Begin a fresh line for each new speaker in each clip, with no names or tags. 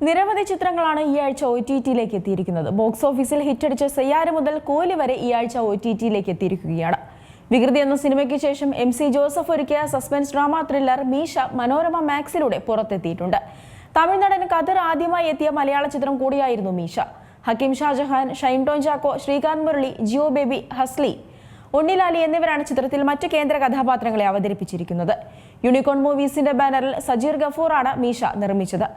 നിരവധി ചിത്രങ്ങളാണ് ഈ ആഴ്ച OTT-യിലേക്ക് എത്തിയിരിക്കുന്നത്. ബോക്സ് ഓഫീസിൽ ഹിറ്റടിച്ച സയ്യാര മുതൽ കോലി വരെ ഈ ആഴ്ച OTT-യിലേക്ക് എത്തിയിരിക്കുകയാണ്. വികൃതി എന്ന സിനിമയ്ക്ക് ശേഷം MC ജോസഫ് ഒരുക്കിയ സസ്പെൻസ് ഡ്രാമ ത്രില്ലർ മീശ മനോരമ മാക്സിലൂടെ പുറത്തെത്തിയിട്ടുണ്ട്. തമിഴ് നടൻ കതിർ ആദ്യമായി എത്തിയ മലയാള ചിത്രം കൂടിയായിരുന്നു മീശ. ഹക്കീം ഷാജഹാൻ, ഷൈൻ ടോൺ ചാക്കോ, ശ്രീകാന്ത് മുരളി, ജിയോ ബേബി, ഹസ്ലി, ഉണ്ണിലാലി എന്നിവരാണ് ചിത്രത്തിൽ മറ്റ് കേന്ദ്ര കഥാപാത്രങ്ങളെ അവതരിപ്പിച്ചിരിക്കുന്നത്. യൂണിക്കോൺ മൂവീസിന്റെ ബാനറിൽ സജീർ ഗഫൂറാണ് മീശ നിർമ്മിച്ചത്.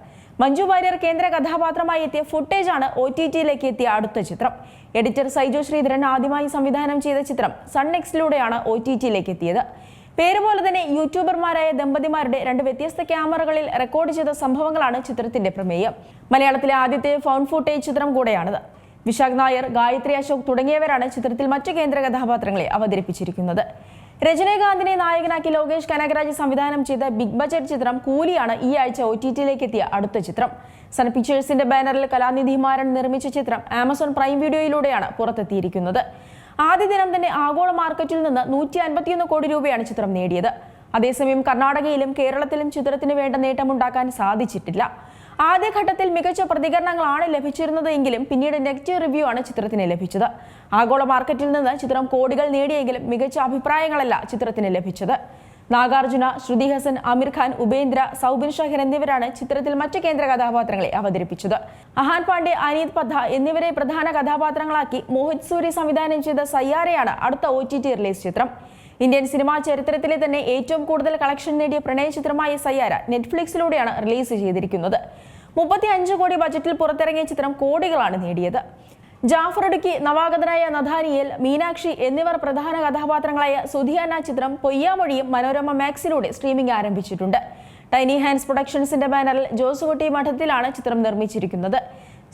മഞ്ജു വാര്യർ കേന്ദ്ര കഥാപാത്രമായി എത്തിയ ഫുട്ടേജാണ് OTT-യിലേക്ക് എത്തിയ അടുത്ത ചിത്രം. എഡിറ്റർ സൈജു ശ്രീധരൻ ആദ്യമായി സംവിധാനം ചെയ്ത ചിത്രം സൺ നെക്സ്റ്റിലൂടെയാണ് OTT-യിലേക്ക് എത്തിയത്. പേരുപോലെ തന്നെ യൂട്യൂബർമാരായ ദമ്പതിമാരുടെ 2 വ്യത്യസ്ത ക്യാമറകളിൽ റെക്കോർഡ് ചെയ്ത സംഭവങ്ങളാണ് ചിത്രത്തിന്റെ പ്രമേയം. മലയാളത്തിലെ ആദ്യത്തെ ഫൗണ്ട് ഫുട്ടേജ് ചിത്രം കൂടെയാണിത്. വിശാഖ് നായർ, ഗായത്രി അശോക് തുടങ്ങിയവരാണ് ചിത്രത്തിൽ മറ്റ് കേന്ദ്ര കഥാപാത്രങ്ങളെ അവതരിപ്പിച്ചിരിക്കുന്നത്. രജനീകാന്തിനെ നായകനാക്കി ലോകേഷ് കനകരാജ് സംവിധാനം ചെയ്ത ബിഗ് ബജറ്റ് ചിത്രം കൂലിയാണ് ഈ ആഴ്ച OTT-യിലേക്ക് എത്തിയ അടുത്ത ചിത്രം. സൺ പിക്ചേഴ്സിന്റെ ബാനറിൽ കലാനിധി മാരൻ നിർമ്മിച്ച ചിത്രം ആമസോൺ പ്രൈം വീഡിയോയിലൂടെയാണ് പുറത്തെത്തിയിരിക്കുന്നത്. ആദ്യ ദിനം തന്നെ ആഗോള മാർക്കറ്റിൽ നിന്ന് 151 കോടി രൂപയാണ് ചിത്രം നേടിയത്. അതേസമയം കർണാടകയിലും കേരളത്തിലും ചിത്രത്തിന് വേണ്ട നേട്ടമുണ്ടാക്കാൻ സാധിച്ചിട്ടില്ല. ആദ്യഘട്ടത്തിൽ മികച്ച പ്രതികരണങ്ങളാണ് ലഭിച്ചിരുന്നത് എങ്കിലും പിന്നീട് നെഗറ്റീവ് റിവ്യൂ ആണ് ചിത്രത്തിന് ലഭിച്ചത്. ആഗോള മാർക്കറ്റിൽ നിന്ന് ചിത്രം കോടികൾ നേടിയെങ്കിലും മികച്ച അഭിപ്രായങ്ങളല്ല ചിത്രത്തിന് ലഭിച്ചത്. നാഗാർജുന, ശ്രുതി ഹസൻ, അമീർ ഖാൻ, ഉപേന്ദ്ര, സൗബിൻ ഷഹർ എന്നിവരാണ് ചിത്രത്തിൽ മറ്റ് കേന്ദ്ര കഥാപാത്രങ്ങളെ അവതരിപ്പിച്ചത്. അഹാൻ പാണ്ഡെ, അനീത് പദ്ധ എന്നിവരെ പ്രധാന കഥാപാത്രങ്ങളാക്കി മോഹിത് സൂരി സംവിധാനം ചെയ്ത സയ്യാരയാണ് അടുത്ത OTT റിലീസ് ചിത്രം. ഇന്ത്യൻ സിനിമാ ചരിത്രത്തിലെ തന്നെ ഏറ്റവും കൂടുതൽ കളക്ഷൻ നേടിയ പ്രണയ ചിത്രമായ സയ്യാര നെറ്റ്ഫ്ലിക്സിലൂടെയാണ് റിലീസ് ചെയ്തിരിക്കുന്നത്. 35 കോടി ബജറ്റിൽ പുറത്തിറങ്ങിയ ചിത്രം കോടികളാണ് നേടിയത്. ജാഫർ ഇടുക്കി, നവാഗതനായ നഥാനിയേൽ, മീനാക്ഷി എന്നിവർ പ്രധാന കഥാപാത്രങ്ങളായ സുധിയാന ചിത്രം പൊയ്യാമൊഴിയും മനോരമ മാക്സിലൂടെ സ്ട്രീമിംഗ് ആരംഭിച്ചിട്ടുണ്ട്. ടൈനി ഹാൻഡ്സ് പ്രൊഡക്ഷൻസിന്റെ ബാനറിൽ ജോസുകുട്ടി മഠത്തിലാണ് ചിത്രം നിർമ്മിച്ചിരിക്കുന്നത്.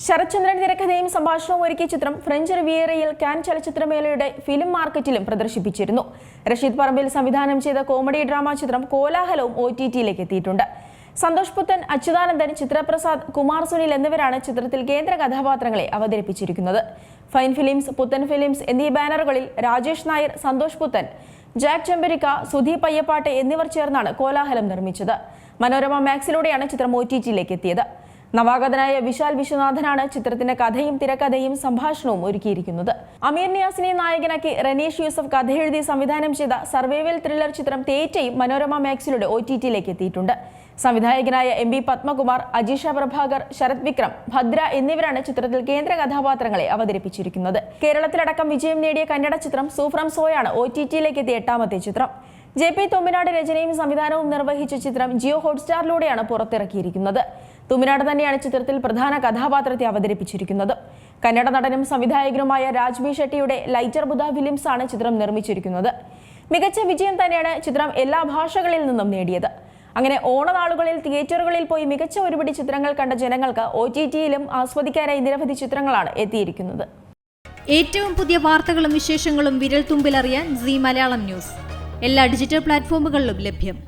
ശരത്ചന്ദ്രൻ തിരക്കഥയും സംഭാഷണവും ഒരുക്കിയ ചിത്രം ഫ്രഞ്ച് റിവിയേറയിൽ കാൻ ചലച്ചിത്രമേളയുടെ ഫിലിം മാർക്കറ്റിലും പ്രദർശിപ്പിച്ചിരുന്നു. റഷീദ് പറമ്പിൽ സംവിധാനം ചെയ്ത കോമഡി ഡ്രാമ ചിത്രം കോലാഹലവും OTT-യിലേക്ക് എത്തിയിട്ടുണ്ട്. സന്തോഷ് പുത്തൻ, അച്യുതാനന്ദൻ, ചിത്രപ്രസാദ്, കുമാർ സുനിൽ എന്നിവരാണ് ചിത്രത്തിൽ കേന്ദ്ര കഥാപാത്രങ്ങളെ അവതരിപ്പിച്ചിരിക്കുന്നത്. ഫൈൻ ഫിലിംസ്, പുത്തൻ ഫിലിംസ് എന്നീ ബാനറുകളിൽ രാജേഷ് നായർ, സന്തോഷ് പുത്തൻ, ജാക്ക് ചെമ്പരിക്ക, സുധീപ് അയ്യപ്പാട്ട് എന്നിവർ ചേർന്നാണ് കോലാഹലം നിർമ്മിച്ചത്. മനോരമ മാക്സിലൂടെയാണ് ചിത്രം OTT-യിലേക്ക് എത്തിയത്. നവാഗതനായ വിശാൽ വിശ്വനാഥനാണ് ചിത്രത്തിന്റെ കഥയും തിരക്കഥയും സംഭാഷണവും ഒരുക്കിയിരിക്കുന്നത്. അമീർ നിയാസിനെ നായകനാക്കി റനീഷ് യൂസഫ് കഥയെഴുതി സംവിധാനം ചെയ്ത സർവൈവൽ ത്രില്ലർ ചിത്രം തേറ്റയും മനോരമ മാക്സിലൂടെ OTT-യിലേക്ക് എത്തിയിട്ടുണ്ട്. സംവിധായകനായ MB പത്മകുമാർ, അജീഷ പ്രഭാകർ, ശരത് വിക്രം, ഭദ്ര എന്നിവരാണ് ചിത്രത്തിൽ കേന്ദ്ര കഥാപാത്രങ്ങളെ അവതരിപ്പിച്ചിരിക്കുന്നത്. കേരളത്തിലടക്കം വിജയം നേടിയ കന്നഡ ചിത്രം സൂഫ്രം സോയാണ് OTT-യിലേക്ക് എത്തിയ 8ാമത്തെ ചിത്രം. JP തുമ്മിനാട് രചനയും സംവിധാനവും നിർവഹിച്ച ചിത്രം ജിയോ ഹോട്ട്സ്റ്റാറിലൂടെയാണ് പുറത്തിറക്കിയിരിക്കുന്നത്. തുമ്മിനാട് തന്നെയാണ് ചിത്രത്തിൽ പ്രധാന കഥാപാത്രത്തെ അവതരിപ്പിച്ചിരിക്കുന്നത്. കന്നഡ നടനും സംവിധായകനുമായ രാജ്ബി ഷെട്ടിയുടെ ലൈറ്റർ ബുദ്ധ ഫിലിംസ് ആണ് ചിത്രം നിർമ്മിച്ചിരിക്കുന്നത്. മികച്ച വിജയം തന്നെയാണ് ചിത്രം എല്ലാ ഭാഷകളിൽ നിന്നും നേടിയത്. അങ്ങനെ ഓണനാളുകളിൽ തിയേറ്ററുകളിൽ പോയി മികച്ച ഒരുപിടി ചിത്രങ്ങൾ കണ്ട ജനങ്ങൾക്ക് OTT-യിലും ആസ്വദിക്കാനായി നിരവധി ചിത്രങ്ങളാണ് എത്തിയിരിക്കുന്നത്.
ഏറ്റവും പുതിയ വാർത്തകളും വിശേഷങ്ങളും വിരൽ തുമ്പിലറിയാൻ Zee മലയാളം ന്യൂസ് എല്ലാ ഡിജിറ്റൽ പ്ലാറ്റ്ഫോമുകളിലും ലഭ്യം.